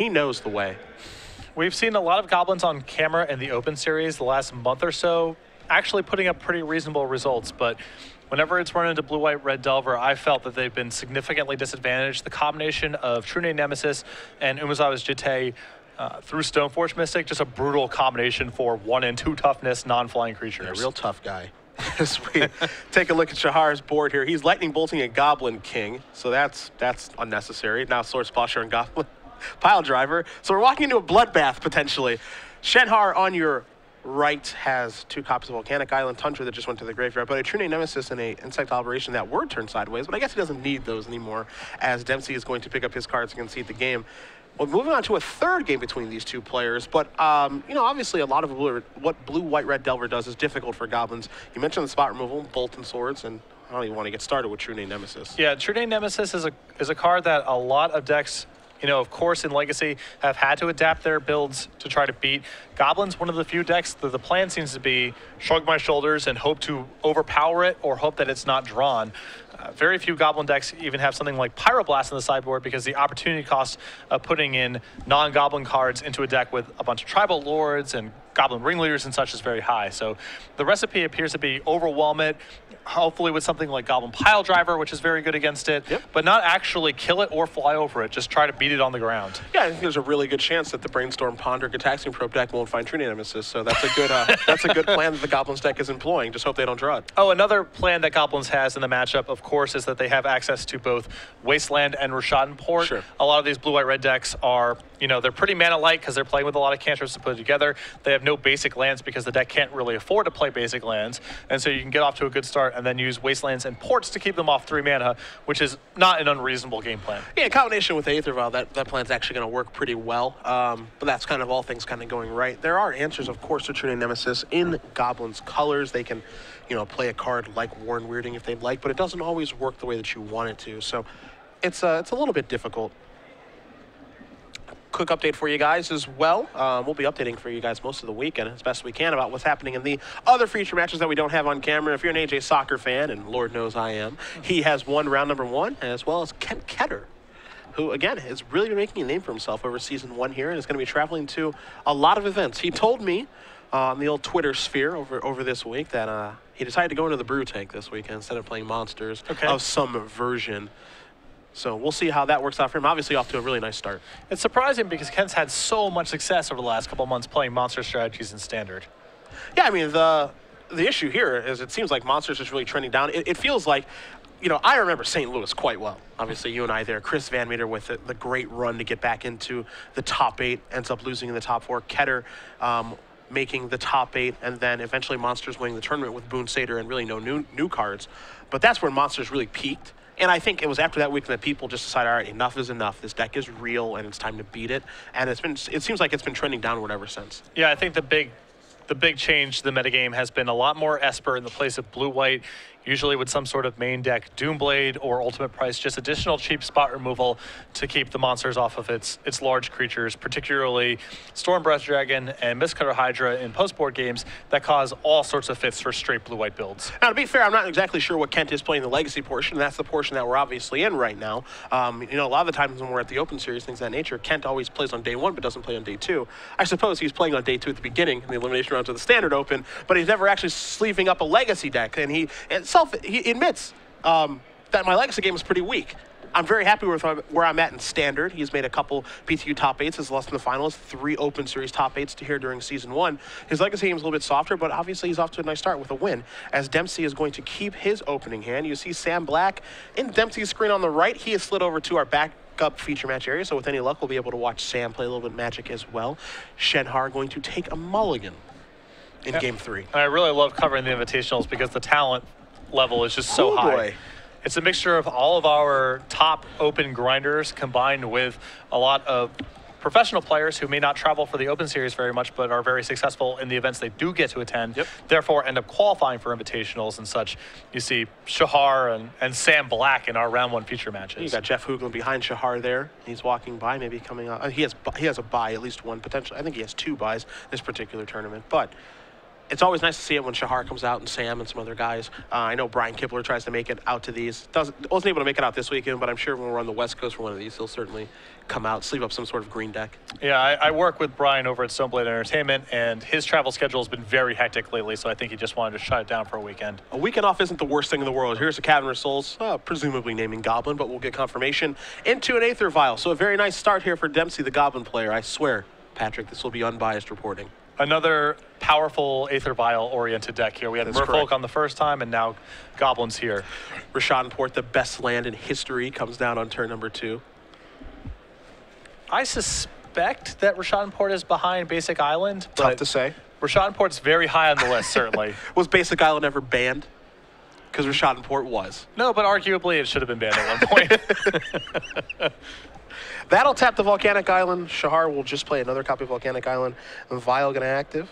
He knows the way. We've seen a lot of Goblins on camera in the Open Series the last month or so, actually putting up pretty reasonable results, but whenever it's run into Blue-White Red Delver, I felt that they've been significantly disadvantaged. The combination of True Name Nemesis and Umezawa's Jitte through Stoneforge Mystic, just a brutal combination for 1 and 2 toughness, non-flying creatures. Yeah, real tough guy. As we take a look at Shahar's board here, he's lightning bolting a Goblin King, so that's unnecessary. Now Sword Splasher and Goblin Pile Driver. So we're walking into a bloodbath potentially. Shenhar on your right has 2 copies of Volcanic Island Tundra that just went to the graveyard, but a True Name Nemesis and a Insect Operation that were turned sideways, but I guess he doesn't need those anymore as Dempsey is going to pick up his cards and concede the game. Well, moving on to a third game between these 2 players, but, you know, obviously a lot of what Blue-White-Red Delver does is difficult for Goblins. You mentioned the spot removal, Bolt and Swords, and I don't even want to get started with True Name Nemesis. Yeah, True Name Nemesis is a card that a lot of decks, you know, of course, in Legacy, have had to adapt their builds to try to beat. Goblins, one of the few decks that the plan seems to be shrug my shoulders and hope to overpower it or hope that it's not drawn. Very few Goblin decks even have something like Pyroblast on the sideboard because the opportunity cost of putting in non-Goblin cards into a deck with a bunch of Tribal Lords and Goblin Ringleaders and such is very high. So the recipe appears to be overwhelm it, hopefully with something like Goblin Pile Driver, which is very good against it, but not actually kill it or fly over it, just try to beat it on the ground. Yeah, I think there's a really good chance that the Brainstorm Ponder Gataxian Probe deck won't find True Name Nemesis, so that's a good that's a good plan that the Goblins deck is employing. Just hope they don't draw it. Oh, another plan that Goblins has in the matchup, of course, is that they have access to both Wasteland and Rashadan Port. Sure. A lot of these Blue-White-Red decks are, you know, they're pretty mana-light because they're playing with a lot of cantrips to put it together. They have no basic lands because the deck can't really afford to play basic lands, and so you can get off to a good start and then use Wastelands and Ports to keep them off 3 mana, which is not an unreasonable game plan. Yeah, in combination with Aether Vial, that plan's actually going to work pretty well, but that's kind of all things kind of going right. There are answers, of course, to True Name Nemesis in Goblins' colors. They can, you know, play a card like Warren Weirding if they'd like, but it doesn't always work the way that you want it to, so it's a little bit difficult. Quick update for you guys as well. We'll be updating for you guys most of the weekend as best we can about what's happening in the other feature matches that we don't have on camera. If you're an AJ Soccer fan, and Lord knows I am, he has won round number 1, as well as Kent Ketter, who, again, has really been making a name for himself over Season 1 here and is going to be traveling to a lot of events. He told me on the old Twitter sphere over this week that he decided to go into the brew tank this weekend instead of playing monsters of some version. So we'll see how that works out for him. Obviously off to a really nice start. It's surprising because Kent's had so much success over the last couple months playing monster strategies in Standard. Yeah, I mean, the issue here is it seems like Monsters is really trending down. It feels like, you know, I remember St. Louis quite well. Obviously, you and I there. Chris Van Meter with the great run to get back into the top 8, ends up losing in the top 4. Ketter making the top 8, and then eventually Monsters winning the tournament with Boone Sater and really no new cards. But that's where Monsters really peaked. And I think it was after that week that people just decided, all right, enough is enough. This deck is real, and it's time to beat it. And it seems like it's been trending downward ever since. Yeah, I think the big change to the metagame has been a lot more Esper in the place of Blue-White, usually with some sort of main deck Doomblade or Ultimate Price, just additional cheap spot removal to keep the monsters off of its large creatures, particularly Stormbreath Dragon and Mistcutter Hydra in post-board games that cause all sorts of fits for straight Blue-White builds. Now, to be fair, I'm not exactly sure what Kent is playing the Legacy portion, and that's the portion that we're obviously in right now. You know, a lot of the times when we're at the Open Series, things of that nature, Kent always plays on day 1 but doesn't play on day 2. I suppose he's playing on day 2 at the beginning in the elimination rounds of the Standard Open, but he's never actually sleeving up a Legacy deck, and he admits that my Legacy game is pretty weak. I'm very happy with where I'm at in Standard. He's made a couple PTU top 8s, has lost in the finals, 3 Open Series top 8s to here during Season 1. His Legacy game is a little bit softer, but obviously he's off to a nice start with a win, as Dempsey is going to keep his opening hand. You see Sam Black in Dempsey's screen on the right. He has slid over to our backup feature match area, so with any luck, we'll be able to watch Sam play a little bit of Magic as well. Shenhar going to take a mulligan in Game 3. I really love covering the Invitationals because the talent level is just so high. Boy. It's a mixture of all of our top open grinders combined with a lot of professional players who may not travel for the Open Series very much but are very successful in the events they do get to attend, therefore end up qualifying for Invitationals and such. You see Shahar and Sam Black in our round 1 feature matches. You got Jeff Hoogland behind Shahar there. He's walking by, maybe coming out. He has a bye, at least one potential. I think he has 2 buys this particular tournament, but It's always nice to see it when Shahar comes out and Sam and some other guys. I know Brian Kibler tries to make it out to these. Wasn't able to make it out this weekend, but I'm sure when we're on the West Coast for one of these, he'll certainly come out, sleeve up some sort of green deck. Yeah, I work with Brian over at Stoneblade Entertainment, and his travel schedule has been very hectic lately, so I think he just wanted to shut it down for a weekend. A weekend off isn't the worst thing in the world. Here's a Cavern of Souls, presumably naming Goblin, but we'll get confirmation into an Aether Vial. So a very nice start here for Dempsey, the Goblin player. I swear, Patrick, this will be unbiased reporting. Another powerful Aether Vial-oriented deck here. We had Merfolk on the first time, and now Goblins here. Rashadenport, the best land in history, comes down on turn number 2. I suspect that Rashadenport is behind Basic Island. Tough to say. Rashadenport's very high on the list, certainly. Was Basic Island ever banned? Because Rashadenport was. No, but arguably it should have been banned at one point. That'll tap the Volcanic Island. Shahar will just play another copy of Volcanic Island. Vial going to active.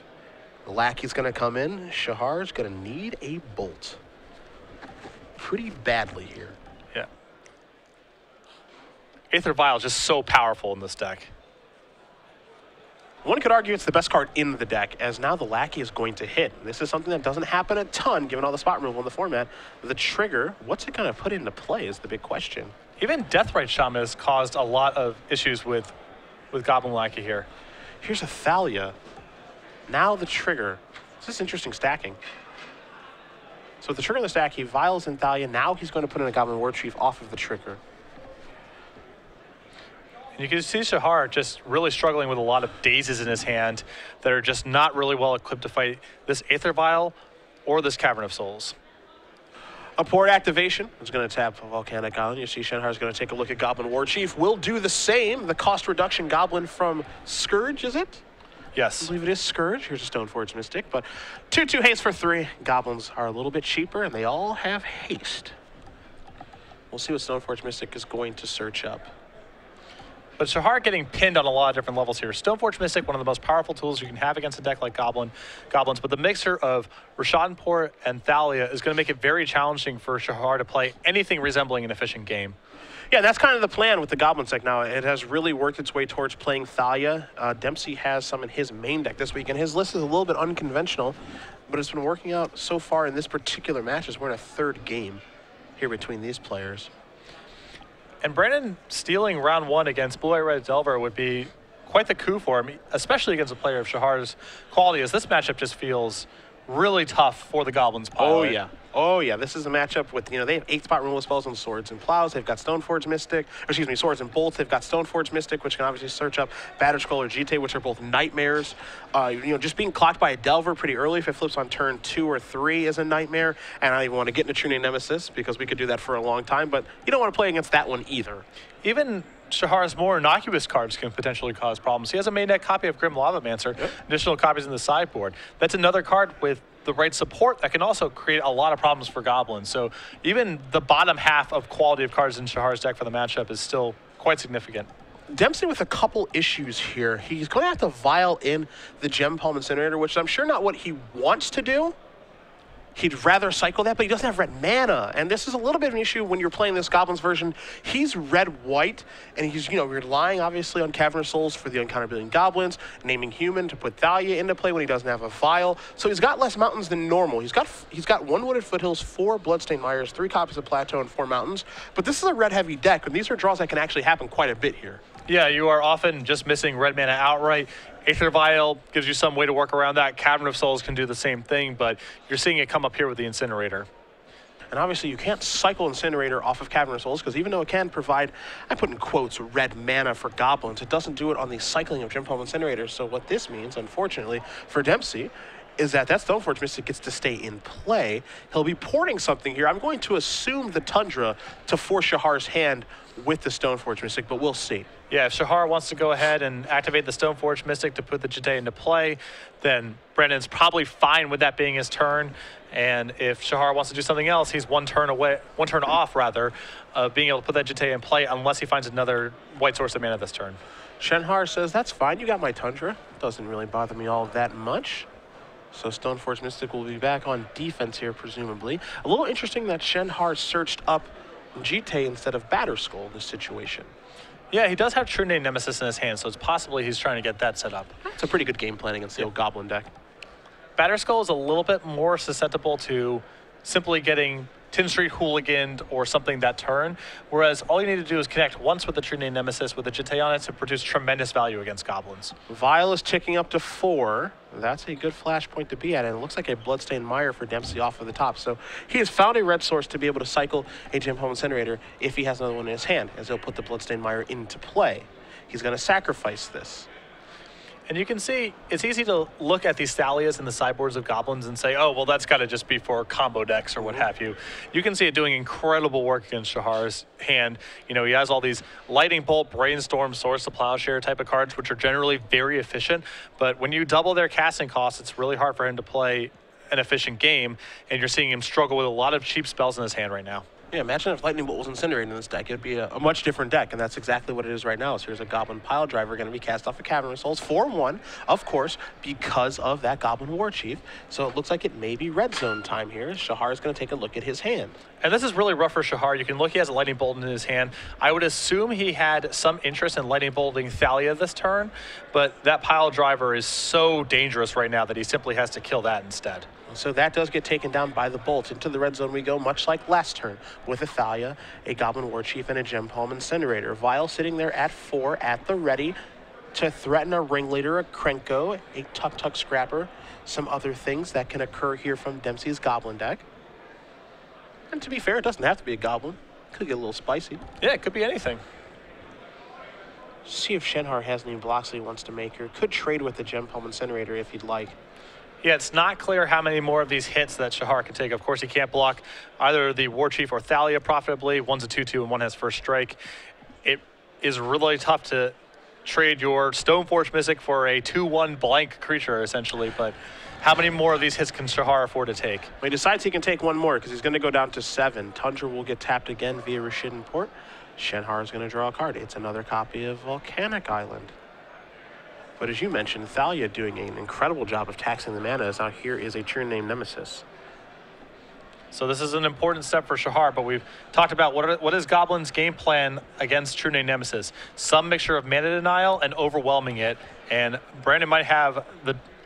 Lackey's going to come in. Shahar's going to need a bolt. Pretty badly here. Yeah. Aether Vial is just so powerful in this deck. One could argue it's the best card in the deck, as now the Lackey is going to hit. This is something that doesn't happen a ton, given all the spot removal in the format. The trigger, what's it going to put into play is the big question. Even Deathrite Shaman has caused a lot of issues with Goblin Lackey here. Here's a Thalia. Now the trigger. This is interesting stacking. So with the trigger in the stack, he vials in Thalia. Now he's going to put in a Goblin War Chief off of the trigger. And you can see Shahar just really struggling with a lot of dazes in his hand that are just not really well equipped to fight this Aether Vial or this Cavern of Souls. A port activation is going to tap Volcanic Island. You see Shenhar is going to take a look at Goblin War Chief. Will do the same. The cost reduction Goblin from Scourge, is it? Yes. I believe it is Scourge. Here's a Stoneforge Mystic. But 2/2 haste for 3. Goblins are a little bit cheaper, and they all have haste. We'll see what Stoneforge Mystic is going to search up. But Shahar getting pinned on a lot of different levels here. Stoneforge Mystic, one of the most powerful tools you can have against a deck like Goblins. But the mixer of Rashadenport and Thalia is going to make it very challenging for Shahar to play anything resembling an efficient game. Yeah, that's kind of the plan with the Goblins deck now. It has really worked its way towards playing Thalia. Dempsey has some in his main deck this week, and his list is a little bit unconventional, but it's been working out so far in this particular match as we're in a third game here between these players. And Brandon stealing round 1 against Blue-White Red Delver would be quite the coup for him, especially against a player of Shahar's quality, as this matchup just feels really tough for the Goblins pilot. Oh, yeah. Oh, yeah. This is a matchup with, they have 8-spot removal spells on Swords and Plows. They've got Stoneforge Mystic, Swords and Bolts. They've got Stoneforge Mystic, which can obviously search up Battered Skull or Jitte, which are both nightmares. Just being clocked by a Delver pretty early if it flips on turn 2 or 3 is a nightmare. And I don't even want to get into True Name Nemesis because we could do that for a long time, but you don't want to play against that one either. Even Shahar's more innocuous cards can potentially cause problems. He has a main deck copy of Grim Lavamancer, additional copies in the sideboard. That's another card with the right support that can also create a lot of problems for Goblins. So even the bottom half of quality of cards in Shahar's deck for the matchup is still quite significant. Dempsey with a couple issues here. He's going to have to vial in the Gem Palm Incinerator, which I'm sure not what he wants to do. He'd rather cycle that, but he doesn't have red mana. And this is a little bit of an issue when you're playing this Goblins version. He's red-white, and he's, relying, obviously, on Cavern of Souls for the Uncounterability Goblins, naming Human to put Thalia into play when he doesn't have a Vial. So he's got less mountains than normal. He's got 1 Wooded Foothills, 4 Bloodstained Mires, 3 copies of Plateau, and 4 mountains. But this is a red-heavy deck, and these are draws that can actually happen quite a bit here. Yeah, you are often just missing red mana outright. Aether Vial gives you some way to work around that. Cavern of Souls can do the same thing, but you're seeing it come up here with the Incinerator. And obviously you can't cycle Incinerator off of Cavern of Souls because even though it can provide, I put in quotes, red mana for Goblins, it doesn't do it on the cycling of Gem Palm Incinerator. So what this means, unfortunately, for Dempsey, is that Stoneforge Mystic gets to stay in play. He'll be porting something here. I'm going to assume the Tundra to force Shahar's hand with the Stoneforge Mystic, but we'll see. Yeah, if Shahar wants to go ahead and activate the Stoneforge Mystic to put the Jitte into play, then Brandon's probably fine with that being his turn. And if Shahar wants to do something else, he's one turn off of being able to put that Jitte in play unless he finds another white source of mana this turn. Shenhar says, that's fine, you got my Tundra. Doesn't really bother me all that much. So Stoneforge Mystic will be back on defense here, presumably. A little interesting that Shenhar searched up Jitte instead of Battered Skull in this situation. Yeah, he does have True Name Nemesis in his hand, so it's possibly he's trying to get that set up. It's a pretty good game planning against the old Goblin deck. Batterskull is a little bit more susceptible to simply getting Tin Street Hooliganed or something that turn, whereas all you need to do is connect once with the True Name Nemesis with a Jitte on it to produce tremendous value against Goblins. Vial is ticking up to 4. That's a good flashpoint to be at, and it looks like a Bloodstained Mire for Dempsey off of the top. So he has found a red source to be able to cycle a Gem Home Incinerator if he has another one in his hand, as he'll put the Bloodstained Mire into play. He's going to sacrifice this. And you can see, it's easy to look at these Thalias in the sideboards of Goblins and say, oh, well, that's got to just be for combo decks or what have you. You can see it doing incredible work against Shahar's hand. You know, he has all these Lightning Bolt, Brainstorm, Swords to Plowshare type of cards, which are generally very efficient. But when you double their casting costs, it's really hard for him to play an efficient game. And you're seeing him struggle with a lot of cheap spells in his hand right now. Yeah, imagine if Lightning Bolt was incinerated in this deck. It would be a much different deck, and that's exactly what it is right now. So here's a Goblin Pile Driver going to be cast off of Cavern of Souls. 4-1, of course, because of that Goblin War Chief. So it looks like it may be red zone time here. Shahar is going to take a look at his hand. And this is really rough for Shahar. You can look, he has a Lightning Bolt in his hand. I would assume he had some interest in Lightning Bolting Thalia this turn, but that Pile Driver is so dangerous right now that he simply has to kill that instead. So that does get taken down by the Bolt. Into the red zone we go, much like last turn, with a Thalia, a Goblin War Chief, and a Gem Palm Incinerator. Vial sitting there at 4 at the ready to threaten a Ringleader, a Krenko, a Tuktuk Scrapper, some other things that can occur here from Dempsey's Goblin deck. And to be fair, it doesn't have to be a Goblin. Could get a little spicy. Yeah, it could be anything. See if Shenhar has any blocks that he wants to make here. Could trade with the Gem Palm Incinerator if he'd like. Yeah, it's not clear how many more of these hits that Shahar can take. Of course, he can't block either the War Chief or Thalia profitably. One's a 2-2 and one has first strike. It is really tough to trade your Stoneforge Mystic for a 2-1 blank creature, essentially. But how many more of these hits can Shahar afford to take? Well, he decides he can take one more because he's going to go down to 7. Tundra will get tapped again via Rashidun Port. Shenhar is going to draw a card. It's another copy of Volcanic Island. But as you mentioned, Thalia doing an incredible job of taxing the mana, as now here is a True Name Nemesis. So this is an important step for Shahar, but we've talked about what is Goblin's game plan against True Name Nemesis. Some mixture of mana denial and overwhelming it, and Brandon might have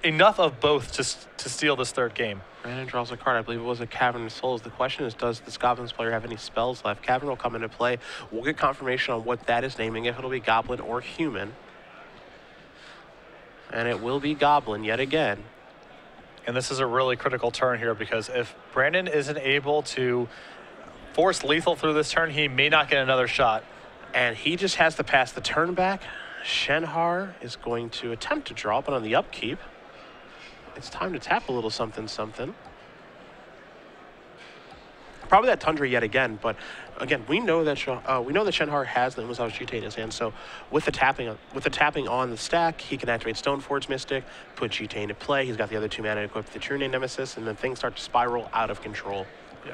enough of both to steal this third game. Brandon draws a card. I believe it was a Cavern of Souls. The question is, does this Goblins player have any spells left? Cavern will come into play. We'll get confirmation on what that is naming, if it'll be Goblin or Human. And it will be Goblin yet again. And this is a really critical turn here, because if Brandon isn't able to force lethal through this turn, he may not get another shot. And he just has to pass the turn back. Shenhar is going to attempt to draw, but on the upkeep, it's time to tap a little something, something. Probably that Tundra yet again, but again, we know that Shenhar has the Umazawa's Jitte in his hand. So with the tapping on the stack, he can activate Stoneforge Mystic, put Jitte into play. He's got the other 2 mana equipped with the True Name Nemesis, and then things start to spiral out of control. Yeah.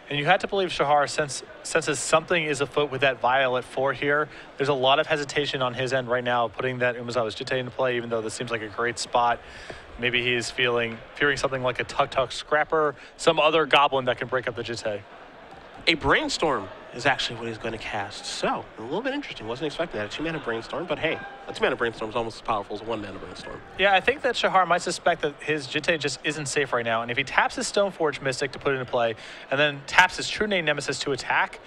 And you had to believe Shahar senses something is afoot with that Vial at 4 here. There's a lot of hesitation on his end right now, putting that Umazawa's Jitte into play, even though this seems like a great spot. Maybe he's fearing something like a Tuktuk Scrapper, some other Goblin that can break up the Jitte. A Brainstorm is actually what he's going to cast. So, a little bit interesting. Wasn't expecting that. A 2-mana Brainstorm, but hey, a 2-mana Brainstorm is almost as powerful as a 1-mana Brainstorm. Yeah, I think that Shahar might suspect that his Jitte just isn't safe right now, and if he taps his Stoneforge Mystic to put it into play, and then taps his True Name Nemesis to attack,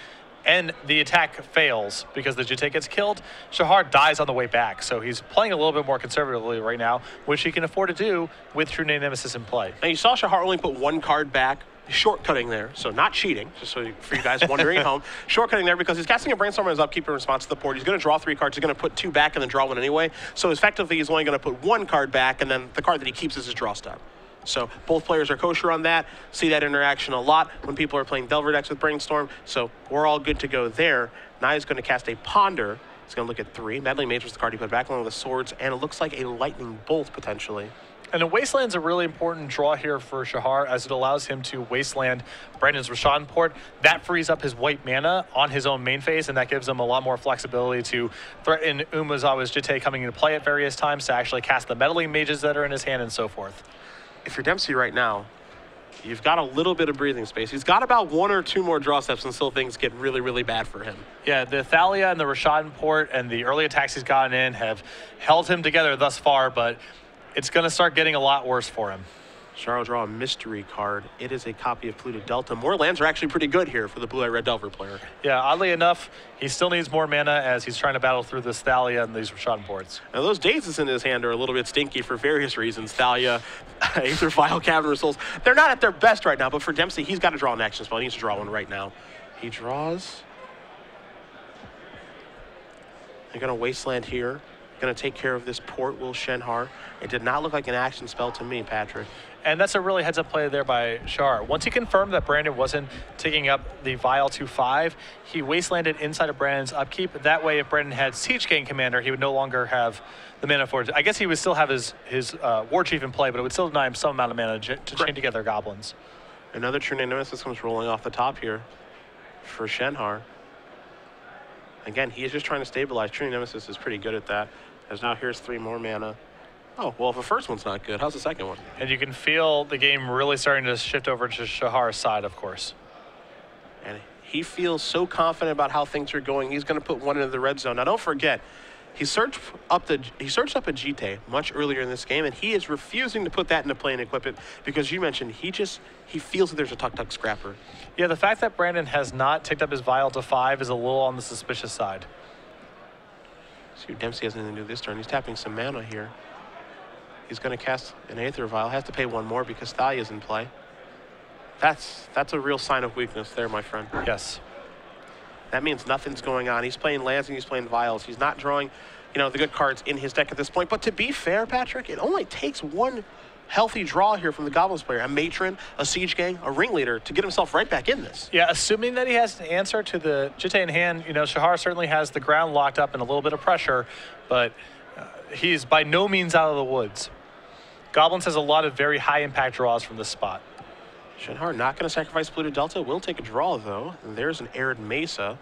and the attack fails because the Jitte gets killed, Shahar dies on the way back. So he's playing a little bit more conservatively right now, which he can afford to do with True Name Nemesis in play. Now you saw Shahar only put 1 card back, shortcutting there, so not cheating, just so for you guys wondering at home, shortcutting there because he's casting a Brainstorm on his upkeep in response to the port. He's going to draw 3 cards, he's going to put 2 back and then draw 1 anyway. So effectively he's only going to put 1 card back, and then the card that he keeps is his draw step. So both players are kosher on that. See that interaction a lot when people are playing Delver decks with Brainstorm. So we're all good to go there. Now he's going to cast a Ponder. He's going to look at 3. Meddling Mage was the card he put back along with the swords, and it looks like a Lightning Bolt potentially. And a Wasteland's a really important draw here for Shahar, as it allows him to Wasteland Brandon's Rashidun Port. That frees up his white mana on his own main phase, and that gives him a lot more flexibility to threaten Umazawa's Jitte coming into play at various times, to actually cast the Meddling Mages that are in his hand and so forth. If you're Dempsey right now, you've got a little bit of breathing space. He's got about 1 or 2 more draw steps until things get really, really bad for him. Yeah, the Thalia and the Rashidun Port and the early attacks he's gotten in have held him together thus far, but it's going to start getting a lot worse for him. Shahar will draw a mystery card. It is a copy of Polluted Delta. More lands are actually pretty good here for the Blue-Eye Red Delver player. Yeah, oddly enough, he still needs more mana as he's trying to battle through this Thalia and these Rashad boards. Now, those dazes in his hand are a little bit stinky for various reasons. Thalia, Aether Vial, Cavern Souls. They're not at their best right now, but for Dempsey, he's got to draw an action spell. He needs to draw one right now. He draws. They're going to Wasteland here. Going to take care of this port, will Shenhar. It did not look like an action spell to me, Patrick. And that's a really heads-up play there by Shahar. Once he confirmed that Brandon wasn't taking up the Vial 2/5, he Wastelanded inside of Brandon's upkeep. That way, if Brandon had Siege Gang Commander, he would no longer have the mana for it. I guess he would still have his War Chief in play, but it would still deny him some amount of mana to chain together Goblins. Another True Name Nemesis comes rolling off the top here for Shenhar. Again, he is just trying to stabilize. True Name Nemesis is pretty good at that. As now here's 3 more mana. Oh, well, if the first one's not good, how's the second one? And you can feel the game really starting to shift over to Shahar's side, of course. And he feels so confident about how things are going. He's going to put one into the red zone. Now, don't forget, he searched up a Jitte much earlier in this game, and he is refusing to put that into play and equip it because you mentioned he feels that there's a Tuktuk Scrapper. Yeah, the fact that Brandon has not ticked up his Vial to 5 is a little on the suspicious side. See, Dempsey has nothing to do this turn. He's tapping some mana here. He's going to cast an Aether Vial. Has to pay 1 more because Thalia's in play. That's a real sign of weakness there, my friend. Yes. That means nothing's going on. He's playing lands and he's playing vials. He's not drawing, the good cards in his deck at this point. But to be fair, Patrick, it only takes one healthy draw here from the Goblins player. A Matron, a Siege Gang, a Ringleader to get himself right back in this. Yeah, assuming that he has an answer to the Jitte in hand, Shahar certainly has the ground locked up and a little bit of pressure, but he's by no means out of the woods. Goblins has a lot of very high impact draws from this spot. Shenhar not going to sacrifice Polluted Delta. Will take a draw, though. And there's an Arid Mesa.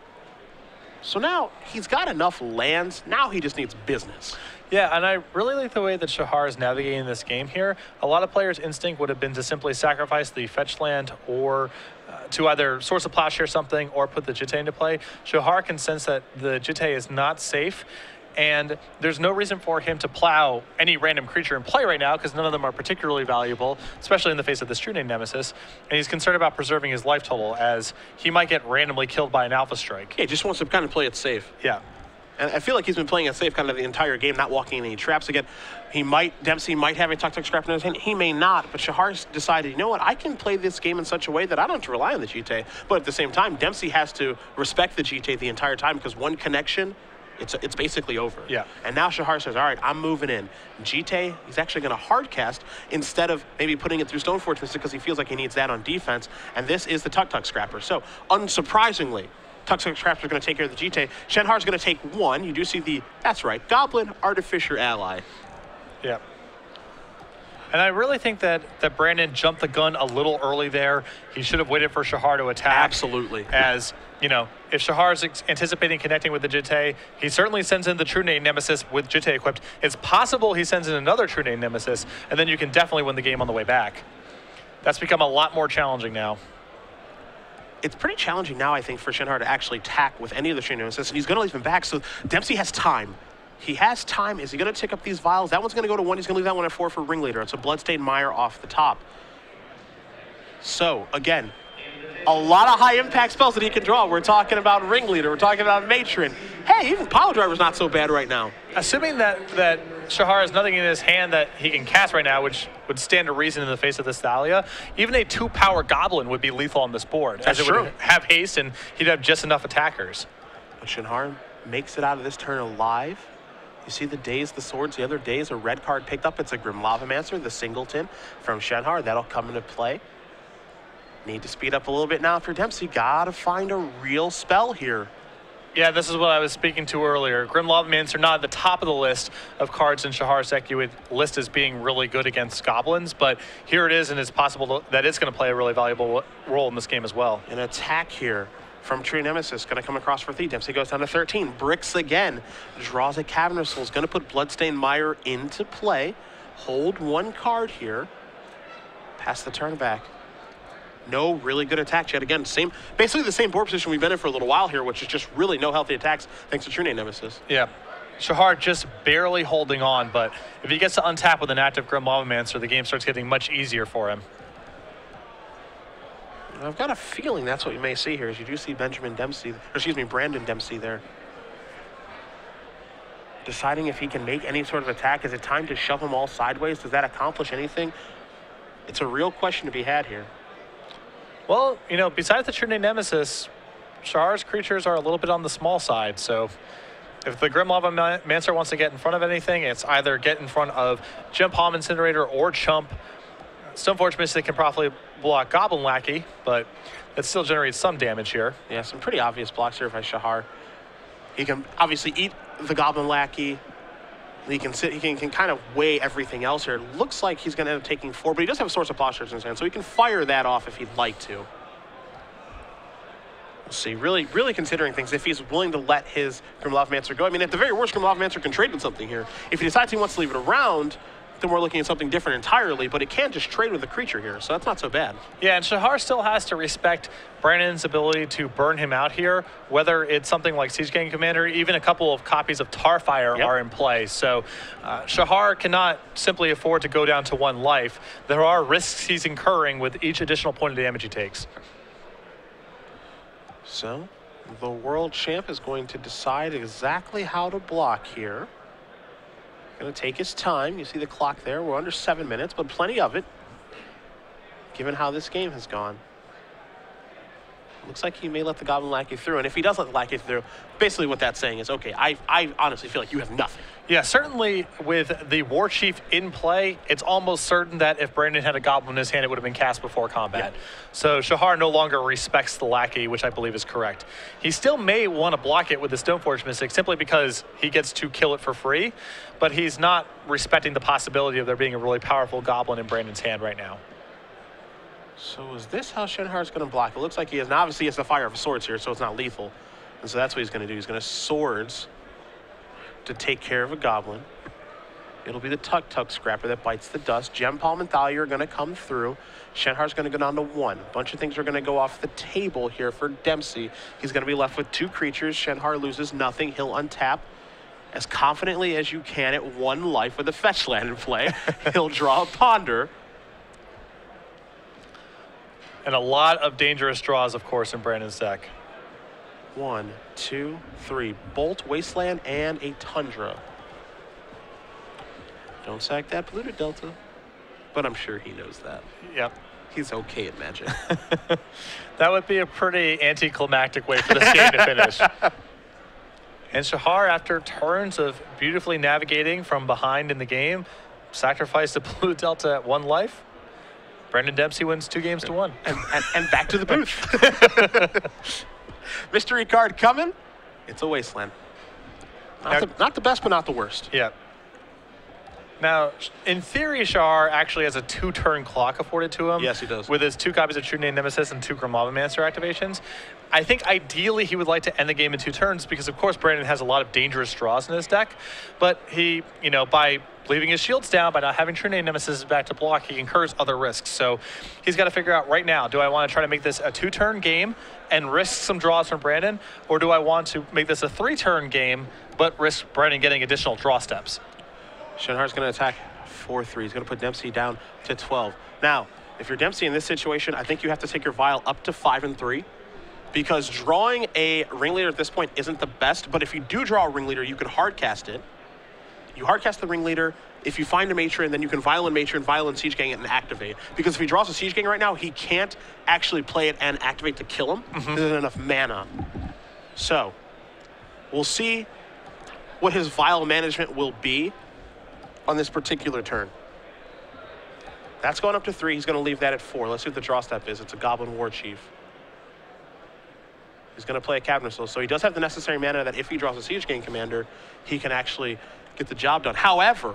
So now he's got enough lands. Now he just needs business. Yeah, and I really like the way that Shahar is navigating this game here. A lot of players' instinct would have been to simply sacrifice the fetch land or to either source a plowshare something or put the Jitte into play. Shahar can sense that the Jitte is not safe, and there's no reason for him to plow any random creature in play right now because none of them are particularly valuable, especially in the face of this True Name Nemesis. And he's concerned about preserving his life total as he might get randomly killed by an Alpha Strike. Yeah, he just wants to kind of play it safe. Yeah. And I feel like he's been playing it safe kind of the entire game, not walking in any traps. Again, Dempsey might have a Tuktuk Scrapper in his hand. He may not, but Shahar's decided, you know what, I can play this game in such a way that I don't have to rely on the Jitte. But at the same time, Dempsey has to respect the Jitte the entire time because one connection, it's basically over. Yeah. And now Shahar says, all right, I'm moving in. Jitte, he's actually going to hard cast instead of maybe putting it through Stoneforge Mystic because he feels like he needs that on defense. And this is the Tuktuk Scrapper. So, unsurprisingly, Tuktuk Scrapper is going to take care of the Jitte. Shenhar's going to take 1. You do see that's right, Goblin Artificer Ally. Yeah. And I really think that Brandon jumped the gun a little early there. He should have waited for Shahar to attack. Absolutely. As, if Shahar's anticipating connecting with the Jitte, he certainly sends in the True Name Nemesis with Jitte equipped. It's possible he sends in another True Name Nemesis, and then you can definitely win the game on the way back. That's become a lot more challenging now. It's pretty challenging now, I think, for Shenhar to actually attack with any of the True Name Nemesis, and he's going to leave him back, so Dempsey has time. He has time. Is he going to tick up these vials? That one's going to go to 1. He's going to leave that one at 4 for Ringleader. It's a Bloodstained Mire off the top. So, again, a lot of high-impact spells that he can draw. We're talking about Ringleader. We're talking about Matron. Hey, even Pile Driver's not so bad right now. Assuming that Shahar has nothing in his hand that he can cast right now, which would stand to reason in the face of this Thalia, even a 2-power Goblin would be lethal on this board. That's as it true. would have haste, and he'd have just enough attackers. But Shenhar makes it out of this turn alive. You see the days, the swords, the other days, a red card picked up. It's a Grim Lavamancer, the singleton from Shenhar. That'll come into play. Need to speed up a little bit now for Dempsey. Gotta find a real spell here. Yeah, this is what I was speaking to earlier. Grim Lavamancer not at the top of the list of cards in Shahar's deck you would list as being really good against Goblins, but here it is, and it's possible that it's going to play a really valuable role in this game as well. An attack here from True Nemesis, going to come across for 3. Dempsey goes down to 13. Bricks again. Draws a Cavern of Souls. Going to put Bloodstained Mire into play. Hold 1 card here. Pass the turn back. No really good attacks yet. Again, basically the same board position we've been in for a little while here, which is just really no healthy attacks thanks to True Name Nemesis. Yeah. Shahar just barely holding on, but if he gets to untap with an active Grim Lavamancer, the game starts getting much easier for him. I've got a feeling that's what you may see here, is you do see Brandon Dempsey there. Deciding if he can make any sort of attack. Is it time to shove them all sideways? Does that accomplish anything? It's a real question to be had here. Well, you know, besides the True Name Nemesis, Shahar's creatures are a little bit on the small side, so if the Grim Lavamancer wants to get in front of anything, it's either get in front of Gem Palm Incinerator or Chump. Stoneforge Mystic can probably block Goblin Lackey, but it still generates some damage here. Yeah, some pretty obvious blocks here by Shahar. He can obviously eat the Goblin Lackey. He can kind of weigh everything else here. It looks like he's going to end up taking 4, but he does have a Source of Postures in his hand, so he can fire that off if he'd like to. We'll see. Really considering things if he's willing to let his Grim Lavamancer go. I mean, at the very worst, Grim Lavamancer can trade with something here. If he decides he wants to leave it around, then we're looking at something different entirely, but it can't just trade with a creature here, so that's not so bad. Yeah, and Shahar still has to respect Brandon's ability to burn him out here, whether it's something like Siege Gang Commander, even a couple of copies of Tarfire are in play. So Shahar cannot simply afford to go down to 1 life. There are risks he's incurring with each additional point of damage he takes. So the world champ is going to decide exactly how to block here. Going to take his time. You see the clock there. We're under 7 minutes, but plenty of it, given how this game has gone. Looks like he may let the Goblin Lackey through, and if he does let the Lackey through, basically what that's saying is, okay, I honestly feel like you have nothing. Yeah, certainly with the War Chief in play, it's almost certain that if Brandon had a Goblin in his hand, it would have been cast before combat. Yeah. So Shahar no longer respects the Lackey, which I believe is correct. He still may want to block it with the Stoneforge Mystic simply because he gets to kill it for free, but he's not respecting the possibility of there being a really powerful Goblin in Brandon's hand right now. So is this how Shenhar's going to block? It looks like he is. Now obviously he has the Fire of Swords here, so it's not lethal. And so that's what he's going to do. He's going to Swords to take care of a Goblin. It'll be the Tuktuk Scrapper that bites the dust. Gem Palm and Thalia are going to come through. Shenhar's going to go down to 1. A bunch of things are going to go off the table here for Dempsey. He's going to be left with 2 creatures. Shenhar loses nothing. He'll untap as confidently as you can at 1 life with a fetch land in play. He'll draw a Ponder. And a lot of dangerous draws, of course, in Brandon's deck. 1, 2, 3. Bolt, Wasteland, and a Tundra. Don't sack that polluted Delta. But I'm sure he knows that. Yep. He's okay at Magic. That would be a pretty anticlimactic way for this game to finish. And Shahar, after turns of beautifully navigating from behind in the game, sacrificed a polluted Delta at 1 life. Brandon Dempsey wins 2 games to 1. And back to the booth. Mystery card coming. It's a Wasteland. Not the best, but not the worst. Yeah. Now, in theory, Shahar actually has a 2-turn clock afforded to him. Yes, he does. With his 2 copies of True Name Nemesis and 2 Grim Lavamancer activations. I think ideally he would like to end the game in 2 turns because, of course, Brandon has a lot of dangerous draws in his deck. But he, you know, by leaving his shields down, by not having True Name Nemesis back to block, he incurs other risks. So he's got to figure out right now, do I want to try to make this a 2-turn game and risk some draws from Brandon? Or do I want to make this a 3-turn game but risk Brandon getting additional draw steps? Shenhar's going to attack 4-3. He's going to put Dempsey down to 12. Now, if you're Dempsey in this situation, I think you have to take your vial up to 5 and 3 because drawing a Ringleader at this point isn't the best, but if you do draw a Ringleader, you can hardcast it. You hardcast the Ringleader. If you find a Matron, then you can Violent Matron, Violent Siege Gang it, and activate. Because if he draws a Siege Gang right now, he can't actually play it and activate to kill him. There's not enough mana. So, we'll see what his Vial management will be on this particular turn. That's going up to 3. He's going to leave that at 4. Let's see what the draw step is. It's a Goblin War Chief. He's going to play a Cabinet Soul. So he does have the necessary mana that if he draws a Siege Gang Commander, he can actually get the job done. However,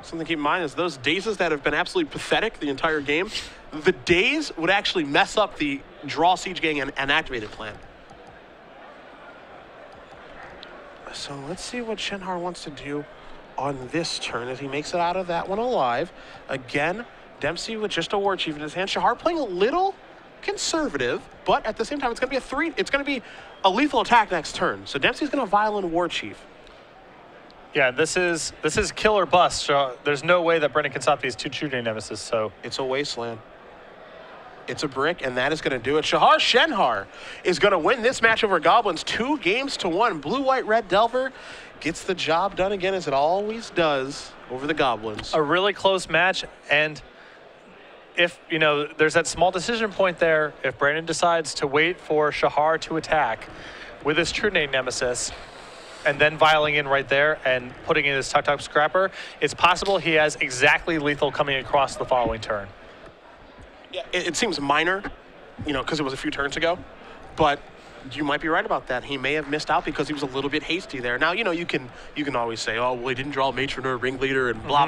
something to keep in mind is those dazes that have been absolutely pathetic the entire game, the daze would actually mess up the draw Siege Gang and activated plan. So let's see what Shenhar wants to do on this turn as he makes it out of that one alive. Again, Dempsey with just a War Chief in his hand. Shahar playing a little conservative, but at the same time, it's going to be a lethal attack next turn. So Dempsey's going to Violent War Chief. Yeah, this is kill or bust. So there's no way that Brendan can stop these two True Name Nemesis. So it's a wasteland. It's a brick, and that is going to do it. Shahar Shenhar is going to win this match over Goblins 2-1. Blue, white, red Delver gets the job done again, as it always does, over the Goblins. A really close match, and if, you know, there's that small decision point there, if Brandon decides to wait for Shahar to attack with his True Name Nemesis, and then vialing in right there and putting in his Tuktuk Scrapper, it's possible he has exactly lethal coming across the following turn. Yeah, it seems minor, you know, because it was a few turns ago, but you might be right about that. He may have missed out because he was a little bit hasty there. Now, you know, you can always say, oh, well, he didn't draw a matron or a ringleader and blah, blah.